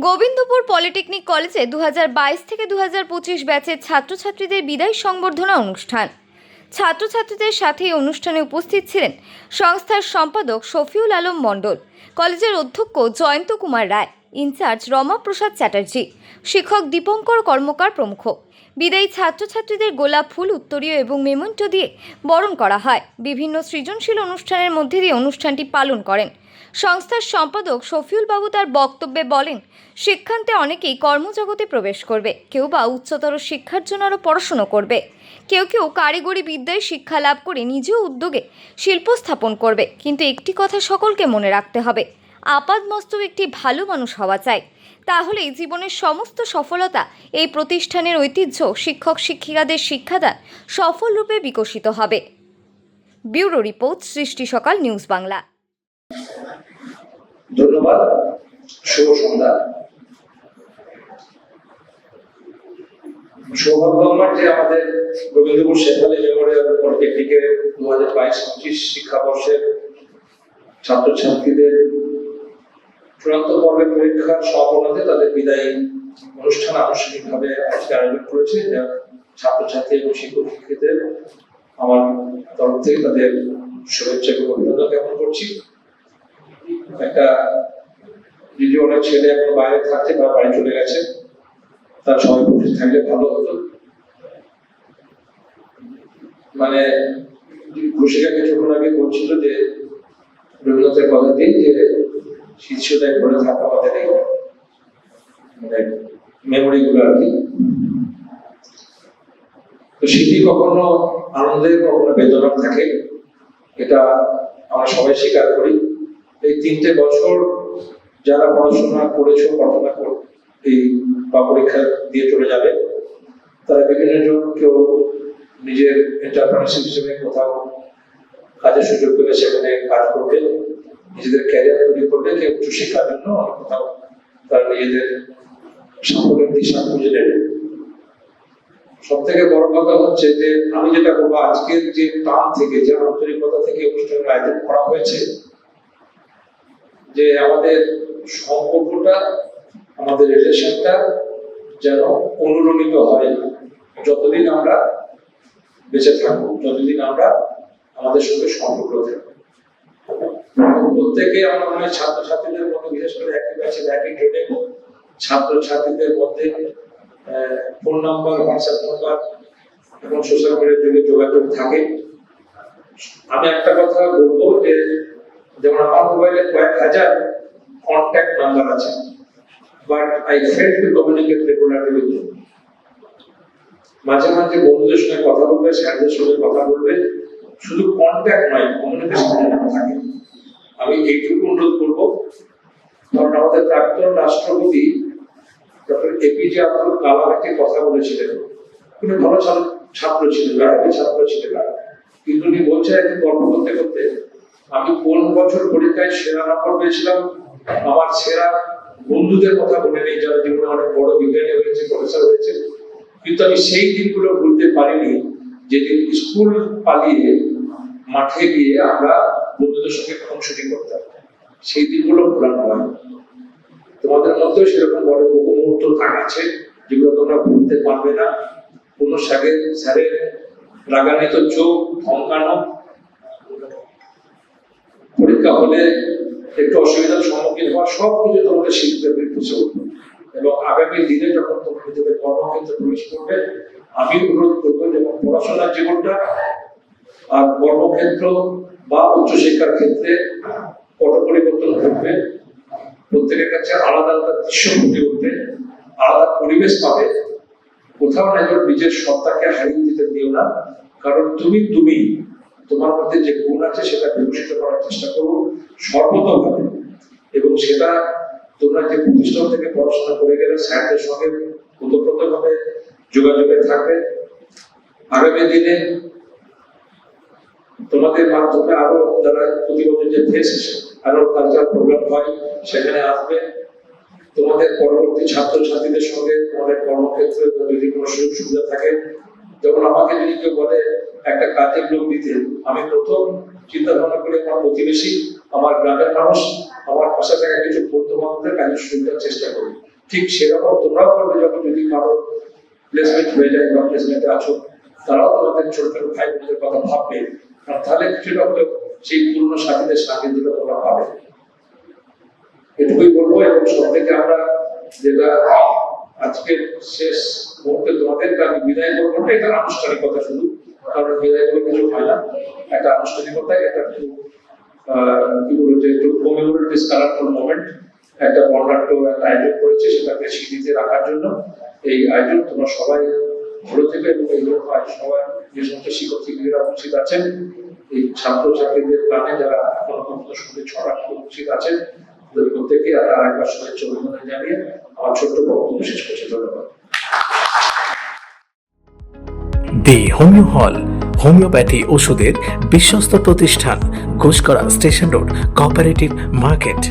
Gobindapur polytechnic কলেজে 2022 থেকে 2025 ব্যাচের ছাত্রছাত্রীদের বিদায় সংবর্ধনা অনুষ্ঠান। ছাত্রছাত্রীদের সাথে এই অনুষ্ঠানে উপস্থিত ছিলেন সংস্থার সম্পাদক শফিউল আলম মণ্ডল, কলেজের অধ্যক্ষ জয়ন্ত কুমার রায়, ইনচার্জ রমাপ্রসাদ চ্যাটার্জি, শিক্ষক দীপঙ্কর কর্মকার প্রমুখ। বিদায়ী ছাত্রছাত্রীদের গোলাপ ফুল, উত্তরীয় এবং মেমেন্টো দিয়ে বরণ করা হয়। বিভিন্ন সৃজনশীল অনুষ্ঠানের মধ্যে দিয়ে অনুষ্ঠানটি পালন করেন। সংস্থার সম্পাদক শফিউল বাবু তার বক্তব্যে বলেন, শিক্ষান্তে অনেকেই কর্মজগতে প্রবেশ করবে, কেউ বা উচ্চতর শিক্ষার জন্য আরও পড়াশুনো করবে, কেউ কেউ কারিগরি বিদ্যায় শিক্ষা লাভ করে নিজেও উদ্যোগে শিল্প স্থাপন করবে। কিন্তু একটি কথা সকলকে মনে রাখতে হবে, আপাদমস্তক একটি ভালো মানুষ হওয়া চাই, তাহলেই জীবনের সমস্ত সফলতা এই প্রতিষ্ঠানের ঐতিহ্য শিক্ষক শিক্ষিকাদের শিক্ষাদান সফল রূপে বিকশিত হবে। ব্যুরো রিপোর্ট, সৃষ্টি সকাল নিউজ বাংলা। ধন্যবাদ। শুভ সন্ধ্যা। সৌভাগ্য আমার যে আমাদের গোবিন্দপুর শেফালি মেমোরিয়াল পলিটেকনিকের 2022-25 শিক্ষাবর্ষের ছাত্রছাত্রীদের চূড়ান্ত পর্বের পরীক্ষার সমাপনাতে তাদের বিদায়ী অনুষ্ঠান আনুষ্ঠানিকভাবে আজকে আয়োজন করেছে। ছাত্রছাত্রী এবং শিক্ষক শিক্ষিকাদের আমার তরফ থেকে তাদের শুভেচ্ছা এবং অভিনন্দন জ্ঞাপন করছি। একটা যদিও অনেক ছেলে এখন বাইরে থাকতে বা বাড়ি চলে গেছে, তার সবাই উপস্থিত থাকলে ভালো হতো। মানে ঘুষিকা কিছুক্ষণ আগে বলছিল যে রবীন্দ্রনাথের কথা দিয়ে যে শীর্ষদায় ঘরে থাকা আমাদের এই মানে মেমোরি গুলো আর কি। তো স্মৃতি কখনো আনন্দের কখনো বেদনার থাকে, এটা আমরা সবাই স্বীকার করি। এই 3টে বছর যারা পড়াশোনা করেছো, পড়াশোনা এই বা পরীক্ষা দিয়ে চলে যাবে, তারা বিভিন্ন জন কেউ নিজের এন্টারপ্রেনারশিপ হিসেবে কোথাও কাজের সুযোগ পেলে সেখানে কাজ করবে, নিজেদের ক্যারিয়ার তৈরি করবে, কেউ উচ্চশিক্ষার জন্য কোথাও তারা নিজেদের সাফল্যের দিশা খুঁজে নেবে। সব থেকে বড় কথা হচ্ছে যে আমি যেটা বলবো, আজকের যে প্রাণ থেকে, যে আন্তরিকতা থেকে অনুষ্ঠানের আয়োজন করা হয়েছে, যে আমাদের সম্পর্কটা, আমাদের রিলেশনটা যেন অনুরণিত হয় যতদিন আমরা বেঁচে থাকবো, যতদিন আমরা আমাদের সঙ্গে সম্পর্ক থাকবো। প্রত্যেকে আমার মনে হয় ছাত্রছাত্রীদের মধ্যে, বিশেষ করে একই ব্যাচে একই গ্রেডে ছাত্রছাত্রীদের মধ্যে ফোন নাম্বার, হোয়াটসঅ্যাপ নাম্বার এবং সোশ্যাল মিডিয়ার যুগে যোগাযোগ থাকে। আমি একটা কথা বলবো যে যেমন আমার মোবাইলে কয়েক হাজার কন্ট্যাক্ট নাম্বার আছে, but I fail to communicate regularly with them. মাঝে মাঝে বন্ধুদের সঙ্গে কথা বলবে, স্যারদের সঙ্গে কথা বলবে, শুধু কন্ট্যাক্ট নয়, কমিউনিকেশন থাকে। আমি এইটুকু অনুরোধ করবো, কারণ আমাদের প্রাক্তন রাষ্ট্রপতি ডক্টর এপিজে আব্দুল কালাম একটি কথা বলেছিলেন। তিনি ভালো ছাত্র ছিলেন, মেধাবী ছাত্র ছিলেন, কিন্তু উনি বলছেন একদিন গল্প করতে করতে, আমি কোন বছর পরীক্ষায় সেরা নম্বর পেয়েছিলাম আমার সেরা বন্ধুদের কথা বলে নেই, যারা জীবনে অনেক বড় বিজ্ঞানী হয়েছে, প্রফেসর হয়েছে, কিন্তু আমি সেই দিনগুলো ভুলতে পারিনি যেদিন স্কুল পালিয়ে মাঠে গিয়ে আমরা বন্ধুদের সঙ্গে খুনসুটি করতাম। সেই দিনগুলো ভোলানো হয়। তোমাদের মধ্যেও সেরকম বড় বহু মুহূর্ত আছে যেগুলো তোমরা ভুলতে পারবে না। কোন স্যারের রাগান্বিত চোখ, ধমকানো, পরীক্ষা হলে একটু অসুবিধার সম্মুখীন হওয়া, সবকিছু তোমাদের শিখতে পেরেছে। এবং আগামী দিনে যখন তোমরা নিজেদের কর্মক্ষেত্রে প্রবেশ করবে, আমি অনুরোধ করবো যেমন পড়াশোনার জীবনটা আর কর্মক্ষেত্র বা উচ্চশিক্ষার ক্ষেত্রে পট পরিবর্তন ঘটবে। প্রত্যেকের কাছে আলাদা আলাদা দৃশ্য ফুটে উঠবে, আলাদা পরিবেশ পাবে। কোথাও না নিজের সত্তাকে হারিয়ে দিতে দিও না, কারণ তুমি তোমার মধ্যে যে গুণ আছে সেটা বিকশিত করার চেষ্টা করো সর্বতভাবে। এবং সেটা তোমরা যে প্রতিষ্ঠান থেকে পড়াশোনা করে গেলে স্যারদের সঙ্গে ওতপ্রোতভাবে যোগাযোগে থাকবে। আগামী দিনে তোমাদের মাধ্যমে আরো যারা প্রতি বছর যে ফেস্ট আরো কালচারাল প্রোগ্রাম হয় সেখানে আসবে। তোমাদের পরবর্তী ছাত্রছাত্রীদের সঙ্গে তোমাদের কর্মক্ষেত্রে যদি কোনো সুযোগ সুবিধা থাকে, যেমন আমাকে যদি কেউ বলে একটা কাজের লোক দিতে, আমি প্রথম চিন্তা ভাবনা করে আমার প্রতিবেশী, আমার গ্রামের মানুষ, আমার পাশে থাকা কিছু বন্ধু-বান্ধবদের কাজের সুবিধার চেষ্টা করি। ঠিক সেরকম তোমরাও করবে, যখন যদি কারো প্লেসমেন্ট হয়ে যায় বা প্লেসমেন্টে আছো, তারাও তোমাদের ছোট ছোট ভাই বোনদের কথা ভাববে, আর তাহলে কিছুটা হলেও সেই পুরনো সাথীদের সাথীদের তোমরা পাবে। এটুকুই বলবো। এবং সব থেকে আমরা যেটা আজকে শেষ মুহূর্তে তোমাদেরকে আমি বিদায় করবো না, এটা আনুষ্ঠানিকতা শুধু, কারণ বিদায় করে কিছু হয় না, একটা আনুষ্ঠানিকতা, এটা একটু কি বলবো যে একটু কমেমোরেট দিস কালারফুল মোমেন্ট, একটা বর্ণাঢ্য একটা আয়োজন করেছে, সেটাকে স্মৃতিতে রাখার জন্য এই আয়োজন। তোমরা সবাই ভালো থেকে, এবং এই সবাই যে সমস্ত শিক্ষক শিক্ষিকারা উপস্থিত আছেন, এই ছাত্রছাত্রীদের প্রাণে যারা এখনো পর্যন্ত সঙ্গে ছড়া উপস্থিত আছেন, প্রত্যেকে আরেকবার শুভেচ্ছা অভিনন্দন জানিয়ে আমার ছোট্ট বক্তব্য শেষ করছি। ধন্যবাদ। দি হোমিও হল, হোমিওপ্যাথি ওষুধের বিশ্বস্ত প্রতিষ্ঠান, ঘোষকরা স্টেশন রোড, কোঅপারেটিভ মার্কেট।